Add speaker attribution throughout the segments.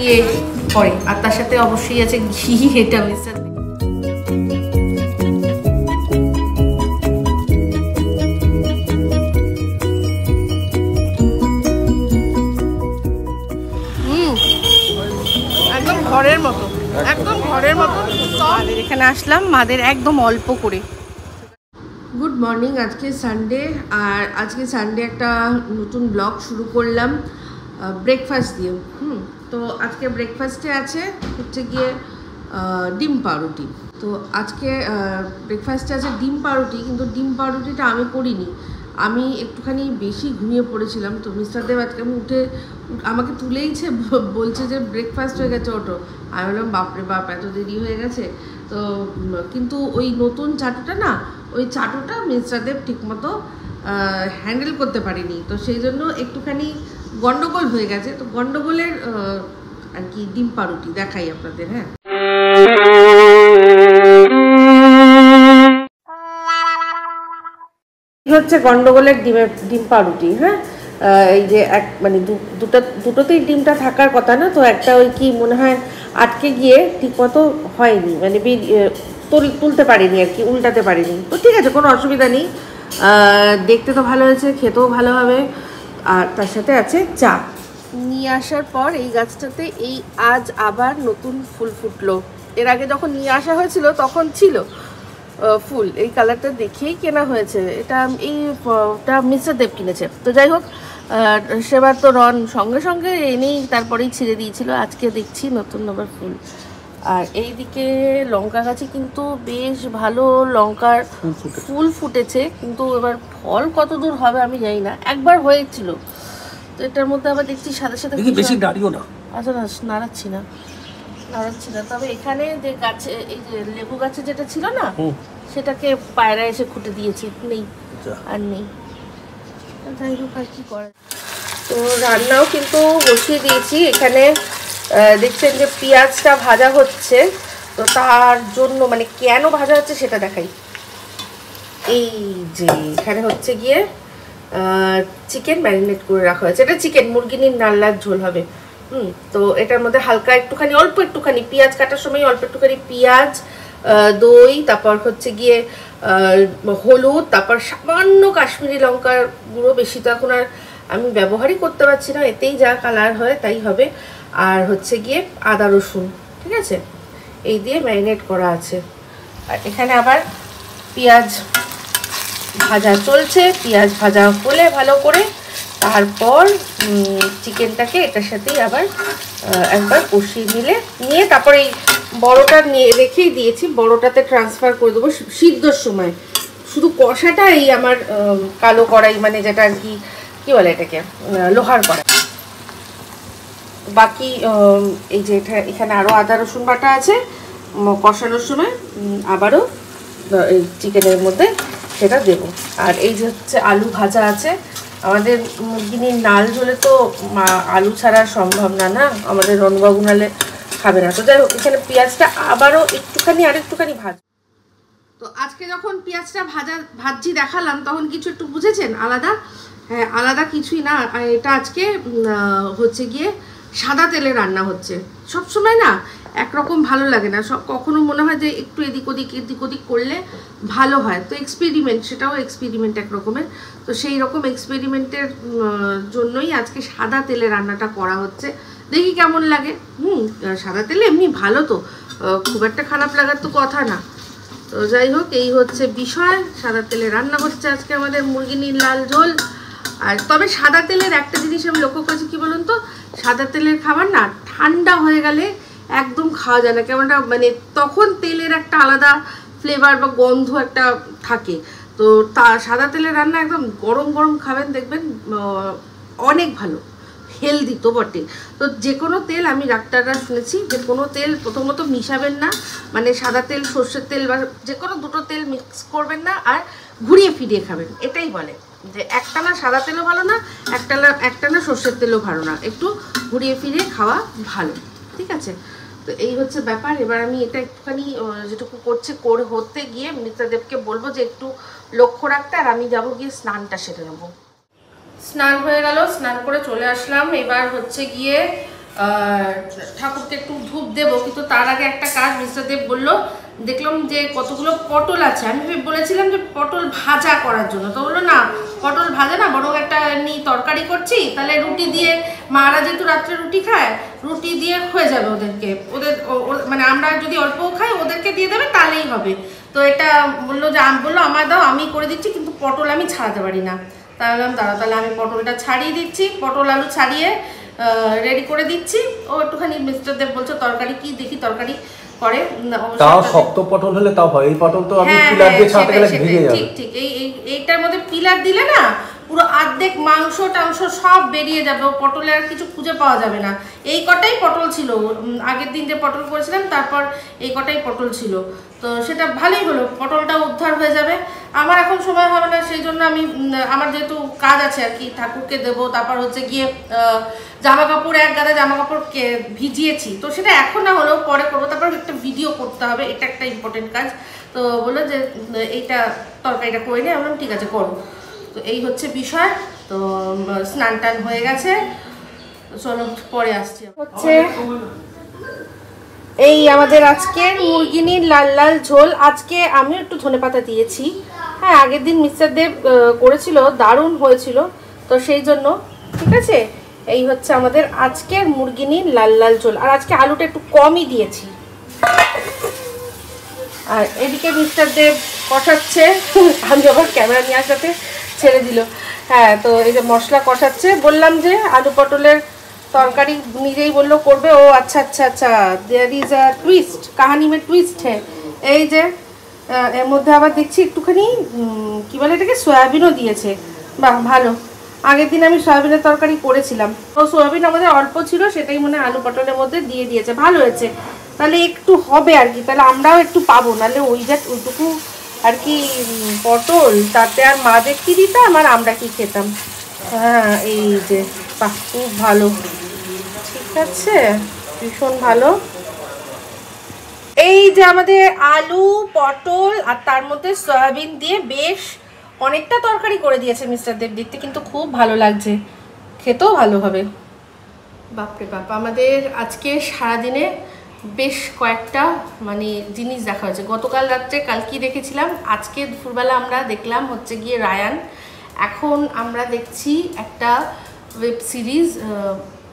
Speaker 1: দিয়ে করে, আর তার সাথে অবশ্যই আছে ঘি। এটা মিস্টার একদম ঘরের মতো, একদম ঘরের মতো। মাদের এখানে আসলাম, মাদের একদম অল্প করে। গুড মর্নিং, আজকে সানডে, আর আজকে সানডে একটা নতুন ব্লগ শুরু করলাম ব্রেকফাস্ট দিয়ে। তো আজকে ব্রেকফাস্টে আছে হচ্ছে গিয়ে ডিম পাউরুটি। তো আজকে ব্রেকফাস্টে আছে ডিম পাউরুটি, কিন্তু ডিম পাউরুটিটা আমি করিনি, আমি একটুখানি বেশি ঘুমিয়ে পড়েছিলাম। তো মিস্টার দেব আজকে আমি আমাকে তুলেইছে, বলছে যে ব্রেকফাস্ট হয়ে গেছে ওঠো। আমি বললাম বাপরে বাপ, এত দেরি হয়ে গেছে। তো কিন্তু ওই নতুন চাটুটা না, ওই চাটুটা মিস্টার দেব ঠিকমতো হ্যান্ডেল করতে পারিনি, তো সেই জন্য একটুখানি গন্ডগোল হয়ে গেছে। তো গন্ডগোলের আর কি ডিম পাউরুটি দেখাই আপনাদের। হ্যাঁ, হচ্ছে গন্ডগোলের ডিম পাউরুটি। হ্যাঁ, এই যে মানে দুটোতেই ডিমটা থাকার কথা না, তো একটা ওই কি মনে হয় আটকে গিয়ে ঠিকমতো হয়নি, মানে তুলতে পারিনি আর কি, উল্টাতে পারিনি। তো ঠিক আছে, কোনো অসুবিধা নেই, দেখতে তো ভালো হয়েছে, খেতেও ভালো হবে। আর তার সাথে আছে চা। নিয়ে আসার পর এই গাছটাতে আজ আবার নতুন ফুল ফুটলো। এর আগে যখন নিয়ে আসা হয়েছিল তখন ছিল ফুল, এই কালারটা দেখেই কেনা হয়েছে। এটা মিস্টার দেব কিনেছে। তো যাই হোক, সেবার তো রন সঙ্গে সঙ্গে এনেই তারপরেই ছিঁড়ে দিয়েছিল। আজকে দেখছি নতুন আবার ফুল। আর এইদিকে লঙ্কা গাছে কিন্তু বেশ ভালো লঙ্কার ফুল ফুটেছে, কিন্তু এবার ফল কত দূর হবে আমি জানি না। একবার হয়েছিল, তো এটার মধ্যে আবার দেখছি সাথে সাথে বেশি দাঁড়িও না। আচ্ছা, নাড়াচ্ছি না। তবে এখানে যে গাছে, এই যে লেবু গাছে যেটা ছিল না, সেটাকে পায়রা এসে খুঁটে দিয়েছে, নেই আর নেই। যাই হোক, আর কি করে। তো রান্নাও কিন্তু বসিয়ে দিয়েছি। এখানে দেখছেন যে পেঁয়াজটা ভাজা হচ্ছে, তো তার জন্য মানে কেন ভাজা হচ্ছে সেটা দেখাই। এই যে এখানে হচ্ছে গিয়ে চিকেন ম্যারিনেট করে রাখা হয়েছে। এটা চিকেন মুরগির নাল্লার ঝোল হবে। তো এটার মধ্যে হালকা একটুখানি, অল্প একটুখানি পেঁয়াজ কাটার সময় অল্প একটুখানি পেঁয়াজ, দই, তারপর হচ্ছে গিয়ে হলুদ, তারপর সামান্য কাশ্মীরি লঙ্কার গুঁড়ো, বেশি তো এখন আর আমি ব্যবহারই করতে পারছি না, এতেই যা কালার হয় তাই হবে। আর হচ্ছে গিয়ে আদা রসুন, ঠিক আছে, এই দিয়ে ম্যারিনেট করা আছে। আর এখানে আবার পেঁয়াজ ভাজা চলছে। পেঁয়াজ ভাজা হলে ভালো করে, তারপর চিকেনটাকে এটার সাথেই আবার একবার কষিয়ে নিয়ে তারপরে এই বড়টা রেখেই দিয়েছি, বড়টাতে ট্রান্সফার করে দেবো সিদ্ধর সময়। শুধু কষাটা এই আমার কালো কড়াই, মানে যেটা আর কি বলে এটাকে, লোহার কড়াই। বাকি এই যে এখানে আরও আদা রসুন বাটা আছে, কষানোর সময় আবারও এই চিকেনের মধ্যে সেটা দেবো। আর এই যে হচ্ছে আলু ভাজা আছে। আমাদের মুরগির নাল ঝোলে তো আলু ছাড়া সম্ভব না, আমাদের রণবাবু নালে খাবে না। তো যাই হোক, এখানে পেঁয়াজটা আবারও আরেকটুখানি ভাজ। তো আজকে যখন পেঁয়াজটা ভাজি দেখালাম, তখন কিছু একটু বুঝেছেন আলাদা? হ্যাঁ, আলাদা কিছুই না, এটা আজকে হচ্ছে গিয়ে সাদা তেলে রান্না হচ্ছে। সবসময় না একরকম ভালো লাগে না, কখনো মনে হয় যে একটু এদিক ওদিক করলে ভালো হয়। তো সেটাও এক্সপেরিমেন্ট এক রকমের। তো সেই রকম এক্সপেরিমেন্টের জন্যই আজকে সাদা তেলে রান্নাটা করা হচ্ছে। দেখি কেমন লাগে। সাদা তেলে এমনি ভালো, তো খুব একটা খারাপ লাগার তো কথা না। তো যাই হোক, এই হচ্ছে বিষয়। সাদা তেলে রান্না হচ্ছে আজকে আমাদের মুরগির লাল ঝোল। আর তবে সাদা তেলের একটা জিনিস আমি লক্ষ্য করেছি, কি বলুন তো, সাদা তেলের খাবার না ঠান্ডা হয়ে গেলে একদম খাওয়া যায় না, কেমনটা মানে তখন তেলের একটা আলাদা ফ্লেভার বা গন্ধ একটা থাকে। তো সাদা তেলের রান্না একদম গরম গরম খাবেন, দেখবেন অনেক ভালো, হেলদি তো বটে। তো যে কোনো তেল, আমি ডাক্তাররা শুনেছি যে কোনো তেল প্রথমত মিশাবেন না, মানে সাদা তেল, সর্ষের তেল বা যে কোনো দুটো তেল মিক্স করবেন না, আর ঘুরিয়ে ফিরিয়ে খাবেন। এটাই বলে যে একটানা সাদা তেলও ভালো না, একটানা সর্ষের তেলও ভালো না, একটু ঘুরিয়ে ফিরিয়ে খাওয়া ভালো, ঠিক আছে। তো এই হচ্ছে ব্যাপার। এবার আমি এটা একটুখানি যেটুকু হতে গিয়ে মিত্রদেবকে বলবো যে একটু লক্ষ্য রাখতে, আর আমি যাবো গিয়ে স্নানটা সেরে নেবো। স্নান হয়ে গেল, স্নান করে চলে আসলাম। এবার হচ্ছে গিয়ে ঠাকুরকে একটু ধূপ দেবো, কিন্তু তার আগে একটা কাজ মিস্টার দেব বললো, দেখলাম যে কতগুলো পটল আছে, আমি বলেছিলাম যে পটল ভাজা করার জন্য, তো বললো না পটল ভাজা না, বরং একটা এমনি তরকারি করছি, তাহলে রুটি দিয়ে, মারা যেহেতু রাত্রে রুটি খায়, রুটি দিয়ে হয়ে যাবে ওদেরকে, মানে আমরা যদি অল্প খাই ওদেরকে দিয়ে দেবে তাহলেই হবে। তো এটা বললো যে বললো আমার দাও, আমি করে দিচ্ছি, কিন্তু পটল আমি ছাড়াতে পারি না। তাহলে তাহলে আমি পটলটা ছাড়িয়ে দিচ্ছি, পটল আলু ছাড়িয়ে রেডি করে দিচ্ছি। ও একটুখানি মিস্টার দেব বলছে তরকারি কি দেখি তরকারি করে,
Speaker 2: তাও শক্ত পটল হলে তাও হয়, এই পটল তো আপনি পিলার দিয়ে ছাড়াতে গেলে ভিজে যাবে।
Speaker 1: ঠিক ঠিক, এইটার মধ্যে পিলার দিলে না পুরো অর্ধেক মাংস টাংস সব বেরিয়ে যাবে, ও পটলে আর কিছু খুঁজে পাওয়া যাবে না। এই কটাই পটল ছিল আগের দিন যে পটল করেছিলাম, তারপর এই কটাই পটল ছিল, তো সেটা ভালোই হলো, পটলটা উদ্ধার হয়ে যাবে। আমার এখন সময় হবে না, সেই জন্য আমি আমার যেহেতু কাজ আছে আর কি, ঠাকুরকে দেবো, তারপর হচ্ছে গিয়ে জামা কাপড়, এক গাদা জামা কাপড় ভিজিয়েছি, তো সেটা এখন না হলেও পরে করবো, তারপর একটা ভিডিও করতে হবে, এটা একটা ইম্পর্টেন্ট কাজ। তো বললো যে এইটা তরকারিটা করে নিয়ে, আমরা ঠিক আছে করো। তো এই হচ্ছে বিষয়। তো স্নান টান হয়ে গেছে, চলো পরে আসছি। হচ্ছে এই আমাদের আজকের মুরগিনির লাল লাল ঝোল। আজকে আমিও একটু ধনেপাতা দিয়েছি, হ্যাঁ আগের দিন মিস্টার দেব করেছিল, দারুণ হয়েছিল, তো সেই জন্য ঠিক আছে। এই হচ্ছে আমাদের আজকের মুরগিনির লাল লাল ঝোল, আর আজকে আলুটা একটু কমই দিয়েছি। আর এদিকে মিস্টার দেব কষাচ্ছে, আমি আবার ক্যামেরা নিয়ে আসাতে ছেড়ে দিল। হ্যাঁ, তো এই যে মশলা কষাচ্ছে, বললাম যে আলু পটলের তরকারি নিজেই বললো করবে। ও আচ্ছা আচ্ছা আচ্ছা, দেয়ার ইজ আ টুইস্ট, কাহানি মে টুইস্ট হ্যাঁ। এই যে এর মধ্যে আবার দেখছি একটুখানি কি বলে এটাকে, সয়াবিনও দিয়েছে। বাহ ভালো, আগের দিন আমি সয়াবিনের তরকারি করেছিলাম, তো সয়াবিন আমাদের অল্প ছিল, সেটাই মনে আলু পটলের মধ্যে দিয়ে দিয়েছে, ভালো হয়েছে। তাহলে একটু হবে আর কি, তাহলে আমরাও একটু পাবো, নাহলে ওইটুকু আর কি পটল, তাতে আর মা যে কি দিতাম আর আমরা কি খেতাম। হ্যাঁ এই যে বাহ, খুব ভালো, ঠিক আছে, ভীষণ ভালো। এই যে আমাদের আলু পটল আর তার মধ্যে সয়াবিন দিয়ে বেশ অনেকটা তরকারি করে দিয়েছে মিস্টার দেব, দেখতে কিন্তু খুব ভালো লাগছে, খেতেও ভালো হবে। বাপরে বাপ, আমাদের আজকে সারাদিনে বেশ কয়েকটা মানে জিনিস দেখা হয়েছে। গতকাল রাত্রে কালকে দেখেছিলাম, আজকে দুপুরবেলা আমরা দেখলাম হচ্ছে গিয়ে রায়ান। এখন আমরা দেখছি একটা ওয়েব সিরিজ,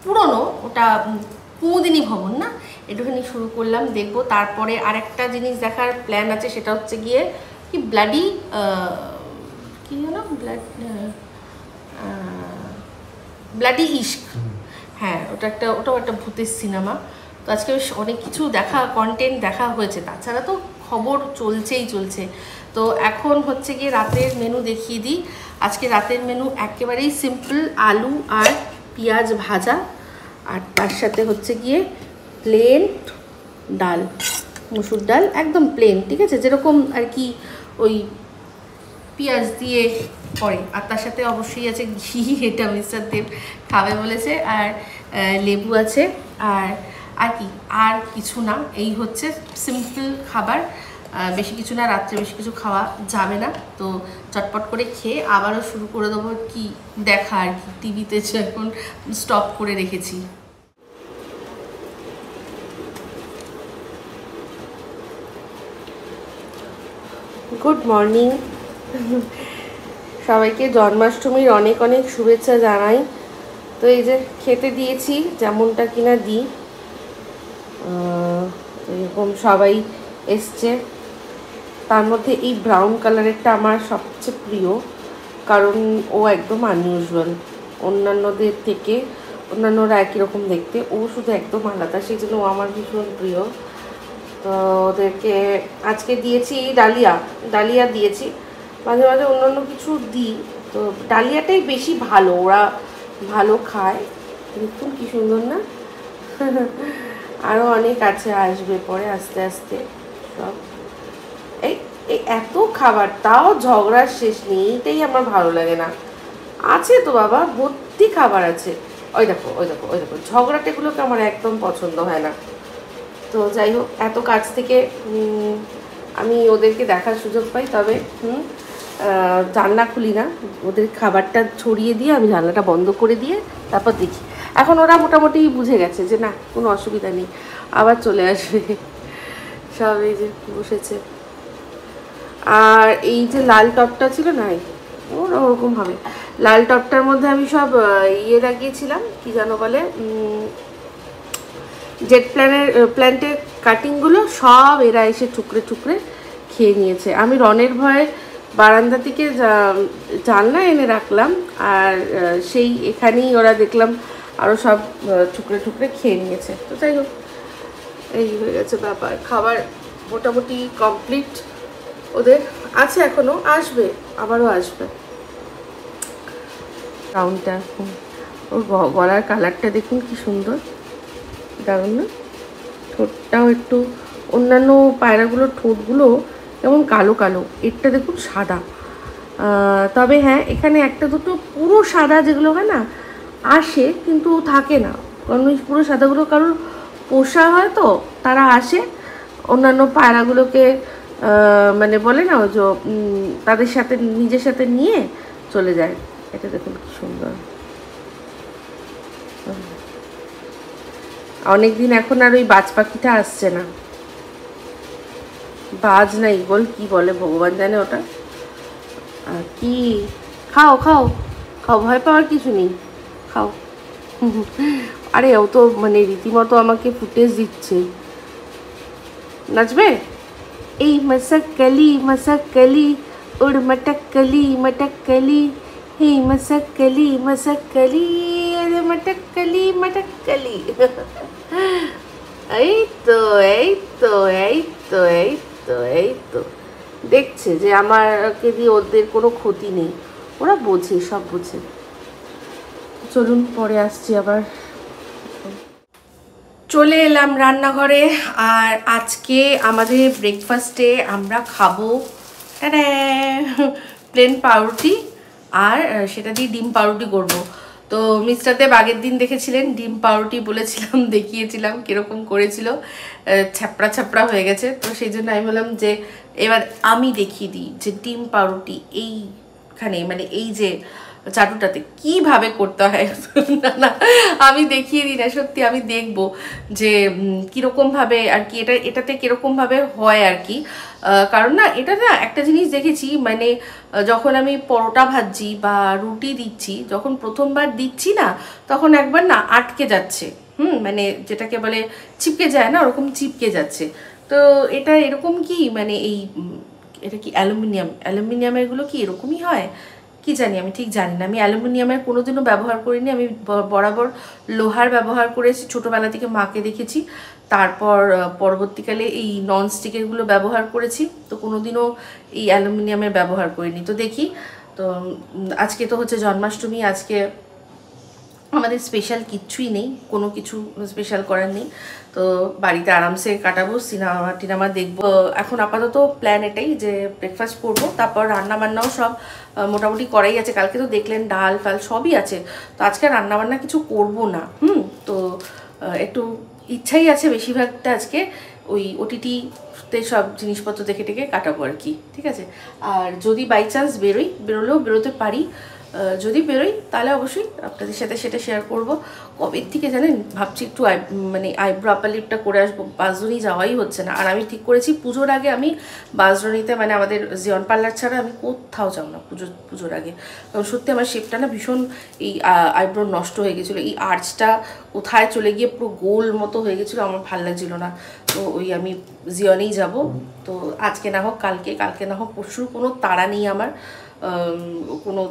Speaker 1: পুরনো, ওটা কুমুদিনী ভবন না, একটুখানি শুরু করলাম, দেখবো। তারপরে আরেকটা জিনিস দেখার প্ল্যান আছে, সেটা হচ্ছে গিয়ে কি ব্লাডি, কি জানো, ব্লাডি ইশক, হ্যাঁ ওটাও একটা ভূতের সিনেমা। তো আজকে অনেক কিছু কন্টেন্ট দেখা হয়েছে, তাছাড়া তো খবর চলছে। তো এখন হচ্ছে গিয়ে রাতের মেনু দেখিয়ে দিই। আজকে রাতের মেনু একেবারেই সিম্পল, আলু আর পেঁয়াজ ভাজা, আর তার সাথে হচ্ছে গিয়ে প্লেন ডাল, মুসুর ডাল, একদম প্লেন, ঠিক আছে, যেরকম আর কি ওই পেঁয়াজ দিয়ে করে, আর তার সাথে অবশ্যই আছে ঘি, এটা মিস্টার দেব খাবে বলেছে, আর লেবু আছে, আর কি, আর কিছু না। এই হচ্ছে সিম্পল খাবার, বেশি কিছু না, রাত্রে বেশি কিছু খাওয়া যাবে না। তো চটপট করে খেয়ে আবারও শুরু করে দেবো কি দেখা আর কি, টিভিতে এখন স্টপ করে রেখেছি। গুড মর্নিং, সবাইকে জন্মাষ্টমীর অনেক অনেক শুভেচ্ছা জানাই। তো এই যে খেতে দিয়েছি, যেমনটা কিনা দিই, এরকম সবাই এসছে। তার মধ্যে এই ব্রাউন কালারেরটা আমার সবচেয়ে প্রিয়, কারণ ও একদম আনইউজুয়াল, অন্যান্যদের থেকে, অন্যান্যরা একই রকম দেখতে, ও শুধু একদম আলাদা, সেই জন্য ও আমার ভীষণ প্রিয়। তো ওদেরকে আজকে দিয়েছি ডালিয়া দিয়েছি, মাঝে মাঝে অন্যান্য কিছু দিই, তো ডালিয়াটাই বেশি ভালো, ওরা ভালো খায়। দেখুন কি সুন্দর না, আরও অনেক আছে, আসবে পরে আস্তে আস্তে সব। এই এত খাবার, তাও ঝগড়ার শেষ নেই, এইটাই আমার ভালো লাগে না। আছে তো বাবা, ভর্তি খাবার আছে, ওই দেখো ঝগড়াটেগুলোকে আমার একদম পছন্দ হয় না। তো যাই হোক, এত কাছ থেকে আমি ওদেরকে দেখার সুযোগ পাই, তবে জানলা খুলি না, ওদের খাবারটা ছড়িয়ে দিয়ে আমি জানলাটা বন্ধ করে দিয়ে তারপর দেখি। এখন ওরা মোটামুটি বুঝে গেছে যে না কোনো অসুবিধা নেই, আবার চলে আসবে। সব এই যে বসেছে। আর এই যে লাল টপটা ছিল না, ওরকম হবে, লাল টপটার মধ্যে আমি সব ইয়ে লাগিয়েছিলাম, কি জানো বলে, জেট প্ল্যান্টের কাটিংগুলো সব এরা এসে টুকরে টুকরে খেয়ে নিয়েছে। আমি রনের ভয়ে বারান্দা থেকে জানলা এনে রাখলাম, আর সেই এখানেই ওরা দেখলাম আরও সব টুকরে টুকরে খেয়ে নিয়েছে। তো যাই হোক, এই হয়ে গেছে ব্যাপার। খাবার মোটামুটি কমপ্লিট, ওদের আছে এখনও, আসবে, আবারও আসবে। রাউন্ডটা, ওর গলার কালারটা দেখুন কি সুন্দর, দারুণ না? ঠোঁটটাও একটু, অন্যান্য পায়রাগুলোর ঠোঁটগুলো যেমন কালো কালো, এরটা দেখুন সাদা। তবে হ্যাঁ, এখানে একটা দুটো পুরো সাদা যেগুলো হয় না আসে, কিন্তু থাকে না, কারণ ওই পুরো সাদাগুলো কারোর পোষা হয় তো, তারা আসে অন্যান্য পায়রাগুলোকে মানে বলে না যে তাদের সাথে নিজের সাথে নিয়ে চলে যায়। এটা দেখুন কি সুন্দর। অনেকদিন এখন আর ওই বাজ পাখিটা আসছে না, বাজ না ঈগল কি বলে ভগবান জানে ওটা। কি খাও খাও খাও, ভয় পাওয়ার কিছু নেই, খাও। আরে ও তো মানে রীতিমতো আমাকে ফুটেজ দিচ্ছে। নাচবে? এই মশক কলি উড় মটক কলি, হে মশক কলি মটক কলি। এই তো এই তো এই তো এই তো এই তো দেখছে যে আমাকে দিয়ে ওদের কোনো ক্ষতি নেই, ওরা বোঝে, সব বোঝে। চলুন পরে আসছি আবার। চলে এলাম রান্নাঘরে, আর আজকে আমাদের ব্রেকফাস্টে আমরা খাবো প্লেন পাউরুটি, আর সেটা দিয়ে ডিম পাউরুটি করবো। তো মিস্টার দেব আগের দিন দেখেছিলেন, ডিম পাউরুটি বলেছিলাম, দেখিয়েছিলাম কীরকম করেছিল, ছ্যাপড়া ছ্যাপড়া হয়ে গেছে। তো সেই জন্য আমি বললাম যে এবার আমি দেখিয়ে দিই যে ডিম পাউরুটি এইখানে মানে এই যে চাটুটাতে কিভাবে করতে হয়। না না, আমি দেখিয়ে দিই না, সত্যি আমি দেখবো যে কীরকমভাবে আর কি এটাতে কীরকমভাবে হয় আর কি। কারণ না এটা না একটা জিনিস দেখেছি, মানে যখন আমি পরোটা ভাজছি বা রুটি দিচ্ছি, যখন প্রথমবার দিচ্ছি না তখন একবার না আটকে যাচ্ছে, মানে যেটাকে বলে চিপকে যায় না, ওরকম চিপকে যাচ্ছে। তো এটা এরকম কি মানে এটা কি অ্যালুমিনিয়ামেরগুলো কি এরকমই হয় কি জানি, আমি ঠিক জানি না। আমি অ্যালুমিনিয়ামের কোনোদিনও ব্যবহার করিনি, আমি বরাবর লোহার ব্যবহার করেছি, ছোটোবেলা থেকে মাকে দেখেছি। তারপর পরবর্তীকালে এই ননস্টিকেরগুলো ব্যবহার করেছি, তো কোনোদিনও এই অ্যালুমিনিয়ামের ব্যবহার করিনি। তো দেখি, তো আজকে তো হচ্ছে জন্মাষ্টমী, আজকে আমাদের স্পেশাল কিচ্ছুই নেই, কোনো কিছু স্পেশাল করার নেই, তো বাড়িতে আরামসে কাটাবো, সিনেমা দেখবো। এখন আপাতত প্ল্যান এটাই যে ব্রেকফাস্ট করবো, তারপর রান্নাবান্নাও সব মোটামুটি করাই আছে। কালকে তো দেখলেন ডাল ফাল সবই আছে, তো আজকে রান্নাবান্না কিছু করব না। তো একটু ইচ্ছাই আছে বেশিরভাগটা আজকে ওই ওটিটিতে সব জিনিসপত্র দেখে টেকে কাটাবো আর কি, ঠিক আছে। আর যদি বাই চান্স বেরোলেও বেরোতে পারি, যদি বেরোই তাহলে অবশ্যই আপনাদের সাথে সেটা শেয়ার করব। কবের থেকে জানেন ভাবছি একটু মানে আইব্রো আপার লিপটা করে আসবো, বাঁশদ্রোণী যাওয়াই হচ্ছে না। আর আমি ঠিক করেছি পুজোর আগে আমি বাঁশদ্রোণীতে মানে আমাদের জিয়ন পার্লার ছাড়া আমি কোথাও যাব না পুজোর আগে। কারণ সত্যি আমার শেপটা না ভীষণ এই আইব্রো নষ্ট হয়ে গেছিলো, এই আর্চটা কোথায় চলে গিয়ে পুরো গোল মতো হয়ে গেছিলো, আমার ভালো লাগছিল না। তো ওই আমি জিয়নেই যাব। তো আজকে না হোক কালকে না হোক পরশু, কোনো তাড়া নেই আমার, কোনো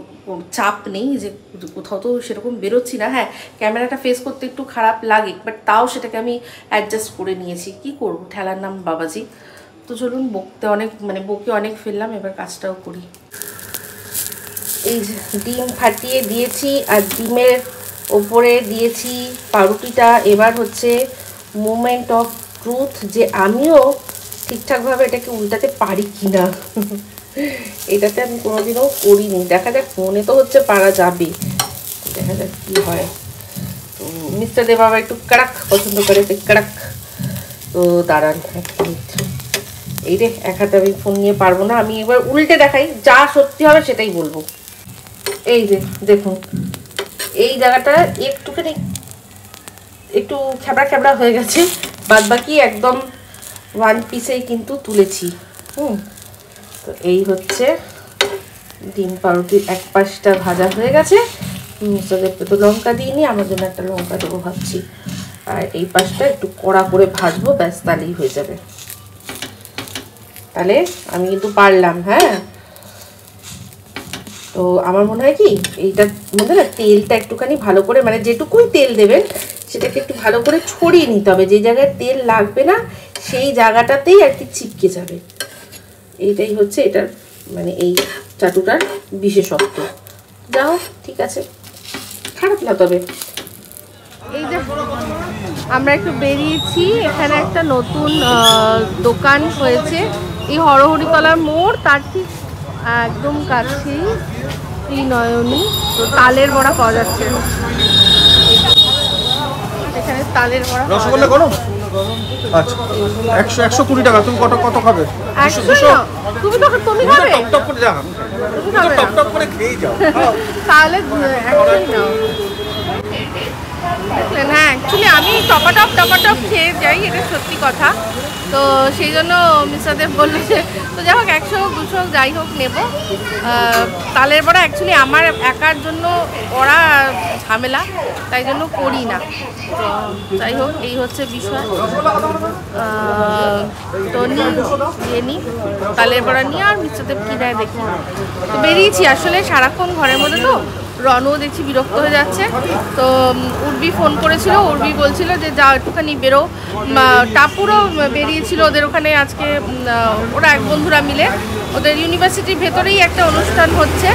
Speaker 1: চাপ নেই যে কোথাও তো সেরকম বেরোচ্ছি না। হ্যাঁ, ক্যামেরাটা ফেস করতে একটু খারাপ লাগে, বাট তাও সেটাকে আমি অ্যাডজাস্ট করে নিয়েছি, কি করব, ঠেলার নাম বাবাজি। তো চলুন, বকে অনেক ফেললাম, এবার কাজটাও করি। এই যে ডিম ফাটিয়ে দিয়েছি, আর ডিমের ওপরে দিয়েছি পাউরুটিটা। এবার হচ্ছে মোমেন্ট অফ ট্রুথ, যে আমিও ঠিকঠাকভাবে এটাকে উল্টাতে পারি কি না। এটাতে আমি কোনোদিনও করিনি, দেখা যাক, মনে তো হচ্ছে পারা যাবে, দেখা যাক কী হয়। তো মিস্টার দেব আবার একটু কড়াক পছন্দ করে, কড়াক। তো দাঁড়ান এই রে, এক হাতে আমি ফোন নিয়ে পারবো না, আমি এবার উল্টে দেখাই, যা সত্যি হবে সেটাই বলবো। এই যে দেখুন, এই জায়গাটা একটুখানি একটু খেবড়া খেবড়া হয়ে গেছে, বাদ বাকি একদম ওয়ান পিসেই কিন্তু তুলেছি। তো এই হচ্ছে ডিম পাউরুটির এক পাশটা ভাজা হয়ে গেছে। মিস্টারদেরকে তো লঙ্কা দিইনি, আমার জন্য একটা লঙ্কা দেবো ভাবছি। আর এই পাশটা একটু কড়া করে ভাজবো, ব্যাস তাহলেই হয়ে যাবে। তাহলে আমি কিন্তু পারলাম। হ্যাঁ, তো আমার মনে হয় কি এইটার মধ্যে না তেলটা একটুখানি ভালো করে, মানে যেটুকুই তেল দেবেন সেটাকে একটু ভালো করে ছড়িয়ে নিতে হবে। যে জায়গায় তেল লাগবে না সেই জায়গাটাতেই আর কি চিপকে যাবে। এইটাই হচ্ছে এটার মানে এই চাটুটার বিশেষত্ব। যাও, ঠিক আছে, খারাপ না। তবে এই যে আমরা একটু বেরিয়েছি, এখানে একটা নতুন দোকান হয়েছে এই হরহরিতলার মোড়, তার ঠিক একদম কাছেই নয়নী। তো তালের বড়া পাওয়া যাচ্ছে এখানে, তালের বড়া।
Speaker 2: রসগোল্লা গরম? আচ্ছা, 120 টাকা। তুমি কত খাবে?
Speaker 1: 100। তুমি তো তুমি খাবে?
Speaker 2: টপ করে যাও, তুমি টপ করে খেয়ে যাও।
Speaker 1: তাহলে 100ই নাও। হ্যাঁ, অ্যাকচুয়ালি আমি টপাটপ খেয়ে যাই, এটা সত্যি কথা। তো সেই জন্য মিস্টারদেব বললো যে তো যাই হোক 100 হোক 200 হোক যাই হোক নেবো। তালের বড়া অ্যাকচুয়ালি আমার একার জন্য করা ঝামেলা, তাই জন্য করি না। তো যাই হোক এই হচ্ছে বিষয়। তো নিয়ে নিই তালের বড়া নিয়ে, আর মিস্টারদেব কী দেয় দেখি। তো বেরিয়েছি আসলে সারাক্ষণ ঘরের মধ্যে, তো রনও দেখছি বিরক্ত হয়ে যাচ্ছে। তো উর্বি ফোন করেছিল, উর্বি বলছিল যে যা একটুখানি বেরো। টাপুরও বেরিয়েছিল, ওদের ওখানে আজকে ওরা এক বন্ধুরা মিলে ওদের ইউনিভার্সিটির ভেতরেই একটা অনুষ্ঠান হচ্ছে,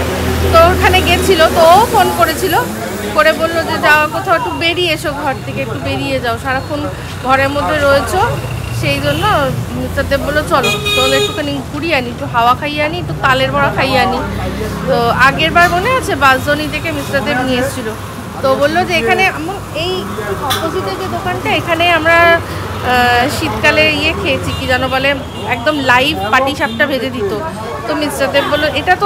Speaker 1: তো ওখানে গেছিলো। তো ও ফোন করেছিল, করে বললো যে যাওয়া কোথাও একটু বেরিয়ে এসো, ঘর থেকে একটু বেরিয়ে যাও, সারাক্ষণ ঘরের মধ্যে রয়েছো। সেই জন্য মিস্টারদেব বললো চলো তোদের একটুখানি ঘুরিয়ে আনি, একটু হাওয়া খাইয়ে আনি, একটু তালের বড়া খাইয়ে আনি। তো আগের বার মনে আছে বাসজনি থেকে মিস্টারদেব নিয়ে এসেছিলো। তো বললো যে এখানে এই অপোজিটের যে দোকানটা, এখানে আমরা শীতকালে খেয়েছি, কি যেন বলে, একদম লাইভ পাটিসাপটা ভেজে দিত। তো মিস্টারদেব বললো এটা তো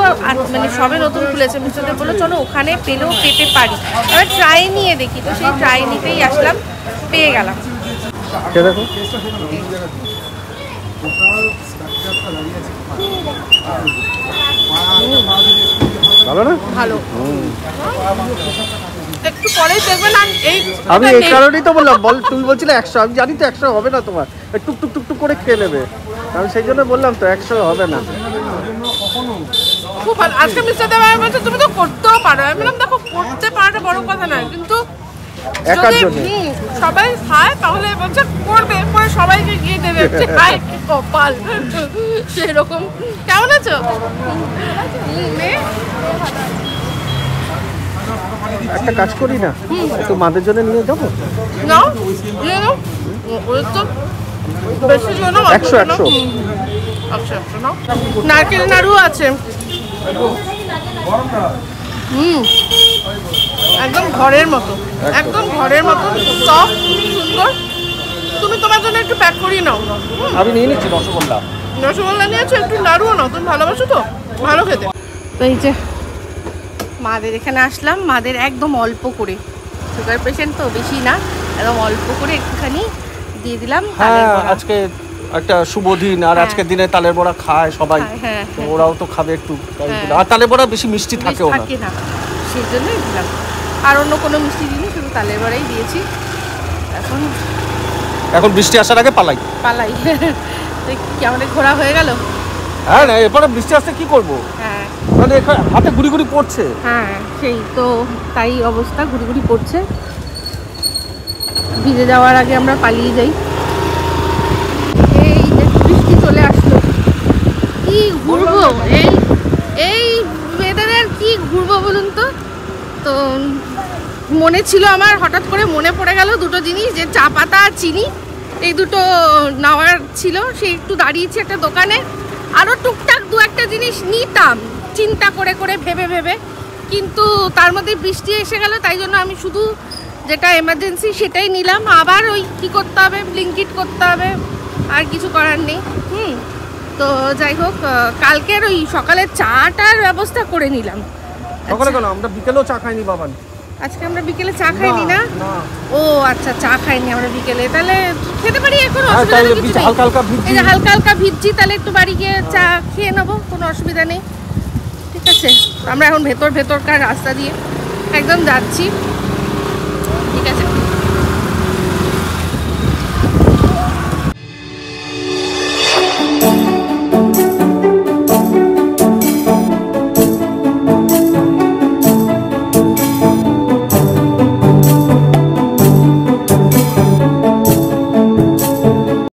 Speaker 1: মানে সবে নতুন খুলেছে। মিস্টারদেব বললো চলো ওখানে পেলেও পেতে পারি, এবার ট্রাই নিয়ে দেখি। তো সেই ট্রাই নিতেই আসলাম, পেয়ে গেলাম।
Speaker 2: দেখো ভালো না?
Speaker 1: ভালো। একটু পরেই দেখবেন।
Speaker 2: আমি এই কারণেই তো বললাম, তুমি বলছিলে 100, আমি জানি তো 100 হবে না, তোমার টুক টুক টুক করে খেয়ে নেবে। আমি সেই জন্য বললাম তো 100 হবে না।
Speaker 1: খুব ভালো। আজকে মিস্টারদেব বলছে তুমি তো করতেও পারো। আমি বললাম দেখো করতে পারাটা বড় কথা নয়, কিন্তু যদি সবাই খায় তাহলে বলছে করবে, পরে সবাইকে গিয়ে দেবে। খায় কি কপাল সেরকম। কেমন আছো?
Speaker 2: একটা কাজ করি না, একটু মাদের জন্য নিয়ে যাবো
Speaker 1: না? নিয়ে নাও, ওদের তো বেশি জন্য
Speaker 2: 100
Speaker 1: নারকেল নাড়ু আছে। একদম ঘরের মতো, একদম ঘরের মতো সফট, সুন্দর। তুমি তোমার জন্য একটু প্যাক করিয়ে নাও।
Speaker 2: আমি নিয়ে নিচ্ছি রসগোল্লা।
Speaker 1: রসগোল্লা নিয়েছো, একটু নাড়ুও নাও, তুমি ভালোবাসো তো ভালো খেতে। তো এই যে মাদের এখানে আসলাম, মাদের একদম অল্প করে, সুগার পেশেন্ট তো বেশি না, একদম অল্প করে একটুখানি দিয়ে দিলাম।
Speaker 2: হ্যাঁ, আজকে একটা শুভ দিন, আর আজকের দিনে তালের বড়া খায় সবাই, তো ওরাও তো খাবে একটু। আর তালের বড়া বেশি মিষ্টি থাকেও না,
Speaker 1: সেই জন্যই দিলাম। আর অন্য কোনো মিষ্টি দিইনি, শুধু তালের বড়াই দিয়েছি। এখন
Speaker 2: বৃষ্টি আসার আগে পালাই।
Speaker 1: কি আমাদের ঘোরা হয়ে গেল?
Speaker 2: হ্যাঁ, না এরপরে বৃষ্টি আসতে কি করবো? হ্যাঁ, মানে হাতে গুড়ি গুড়ি পড়ছে।
Speaker 1: হ্যাঁ, সেই তো তাই অবস্থা, গুড়ি গুড়ি পড়ছে। ভিজে যাওয়ার আগে আমরা পালিয়ে যাই। এই যে বৃষ্টি চলে আসলো, কি ঘুরবো এই ওয়েদারের, কি ঘুরবো বলুন তো। তো মনে ছিল আমার, হঠাৎ করে মনে পড়ে গেল দুটো জিনিস, যে চা পাতা আর চিনি, এই দুটো নেওয়ার ছিল। সেই একটু দাঁড়িয়েছি একটা দোকানে, আরও টুকটাক দু একটা জিনিস নিতাম চিন্তা করে করে ভেবে ভেবে, কিন্তু তার মধ্যে বৃষ্টি এসে গেল, তাই জন্য আমি শুধু যেটা এমার্জেন্সি সেটাই নিলাম। আবার ওই কী করতে হবে, ব্লিঙ্কিট করতে হবে, আর কিছু করার নেই। তো যাই হোক, কালকের ওই সকালে চাটার ব্যবস্থা করে নিলাম।
Speaker 2: সকালে কেন, আমরা বিকেলেও চা খাইনি বাবা।
Speaker 1: আজকে আমরা বিকেলে চা খাইনি না? ও আচ্ছা, চা খাইনি আমরা বিকেলে, তাহলে খেতে পারি এখন, অসুবিধা নেই কিছু নেই। এই যে হালকা হালকা ভিজছি, তাহলে একটু বাড়ি গিয়ে চা খেয়ে নেবো, কোনো অসুবিধা নেই। ঠিক আছে, আমরা এখন ভেতরকার রাস্তা দিয়ে একদম যাচ্ছি। ঠিক আছে।